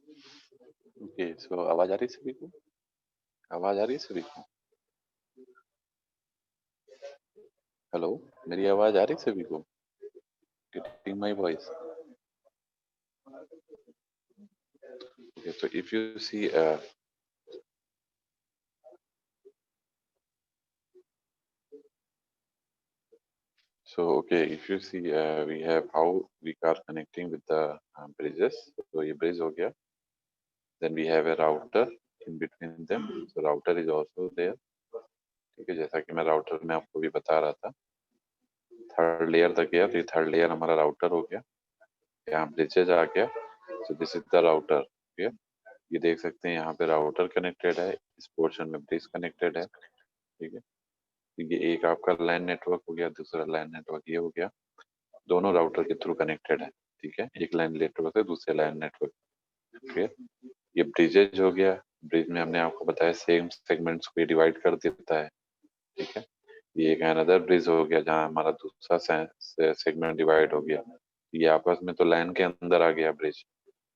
Okay, सो आवाज आ रही है सभी को? आवाज आ रही है सभी को? हेलो, मेरी आवाज आ रही है सभी को? Getting my voice? Okay, so if you see, if you see, we have how we are connecting with the bridges. So ये bridge हो गया. Then we have a router in between them. So router is also there. ठीक है, जैसा कि मैं router में आपको भी बता रहा था. थर्ड लेयर तक गया, तो ये थर्ड लेयर हमारा राउटर हो गया. यहाँ ब्रिजेज आ गया. So this is the router. ठीक है, ये देख सकते हैं यहाँ पे राउटर कनेक्टेड है, इस पोर्शन में ब्रिज कनेक्टेड है. ठीक है, ये एक आपका लैन नेटवर्क हो गया, दूसरा लैन नेटवर्क ये हो गया. दोनों राउटर के थ्रू कनेक्टेड है. ठीक है, एक लैन नेटवर्क है, दूसरे लैन नेटवर्क. ठीक है, ये ब्रिजेज हो गया. ब्रिज में हमने आपको बताया सेम सेगमेंट्स को डिवाइड कर देता है. ठीक है, ये एक अनदर ब्रिज हो गया जहाँ हमारा दूसरा सेगमेंट डिवाइड हो गया. ये आपस में तो लाइन के अंदर आ गया ब्रिज,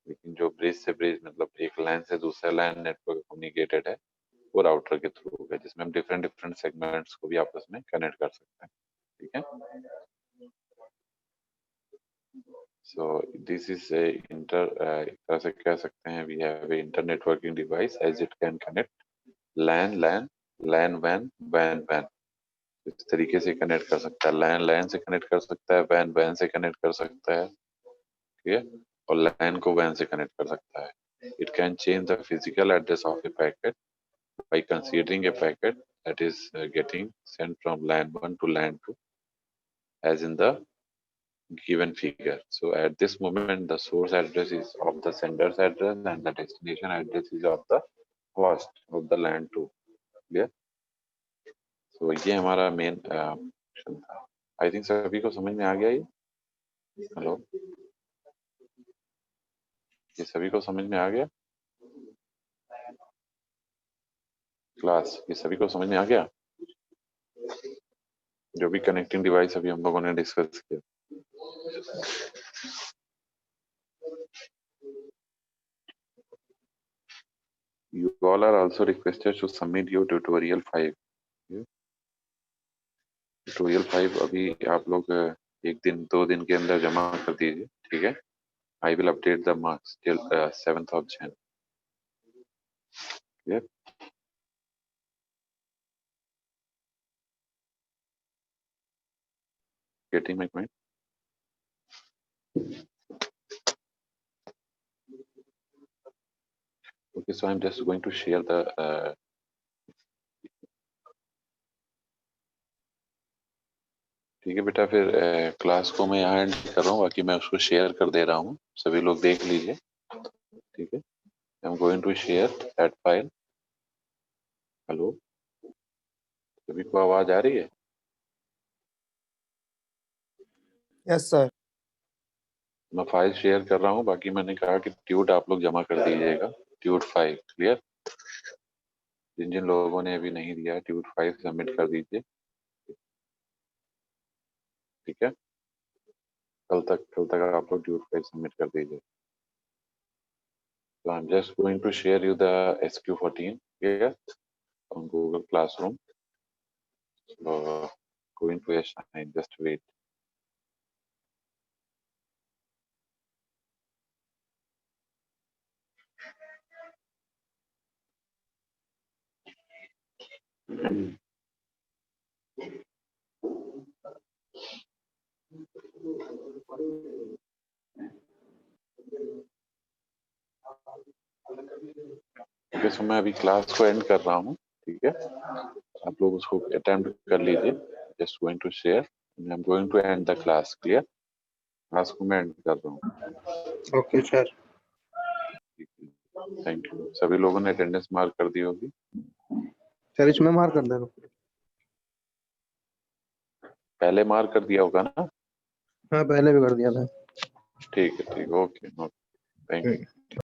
लेकिन जो ब्रिज से ब्रिज मतलब एक लाइन से दूसरे लाइन नेटवर्क कम्युनिकेटेड है, वो राउटर के थ्रू हो गया, जिसमें हम डिफरेंट डिफरेंट सेगमेंट्स को भी आपस में कनेक्ट कर सकते हैं. ठीक है, सो दिस इज ए एक तरह से कह सकते हैं we have A inter networking device age it can connect LAN LAN LAN van van van. इस तरीके से कनेक्ट कर सकता है. लैन लैन से कनेक्ट कर सकता है, वैन वैन से कनेक्ट कर सकता है. ठीक है, और लैन को वैन से कनेक्ट कर सकता है. It can change the physical address of A packet by considering a packet that is getting sent from LAN 1 to LAN 2 as in the given figure. So at this moment the source address is of the sender's address and the destination address is of the host of the LAN 2. Clear? So ये हमारा main option था. I think सभी को समझ में आ गया ये. Hello, ये सभी को समझ में आ गया क्लास? ये सभी को समझ में आ गया जो भी कनेक्टिंग डिवाइस अभी हम लोगों ने डिस्कस किया? You all are also requested to submit your tutorial 5. Tutorial 5 अभी आप लोग एक दिन 2 दिन के अंदर जमा कर दीजिए. ठीक है, I will update the marks till 7th of Jan. Clear? Getting my point? Okay, so I'm just going to share the ठीक है बेटा, फिर क्लास को मैं यहाँ एंड कर रहा हूँ, बाकी मैं उसको शेयर कर दे रहा हूँ, सभी लोग देख लीजिए. ठीक है, I am going to share that file. Hello, सभी को आवाज आ रही है? Yes sir. मैं फाइल शेयर कर रहा हूँ, बाकी मैंने कहा कि ट्यूट आप लोग जमा कर दीजिएगा. ट्यूट 5. क्लियर? जिन जिन लोगों ने अभी नहीं दिया है ट्यूट 5 सबमिट कर दीजिए. ठीक है, कल तक आप लोग ट्यूट 5 सबमिट कर दीजिए. So I'm just going to share you the SQ14 here on Google Classroom. So going to assign, just wait. Okay, so मैं अभी क्लास को एंड कर रहा हूँ. ठीक है, आप लोग उसको अटेम्प्ट कर लीजिए. Just going to share, I am going to end the class. Clear? Class को मैं एंड कर रहा हूँ. Okay sir. Thank you. सभी लोगों ने अटेंडेंस मार्क कर दी होगी. सर इसमें मार्क कर देना. पहले मार्क कर दिया होगा ना? हाँ पहले भी कर दिया था. ठीक है, ठीक. Okay, thank you.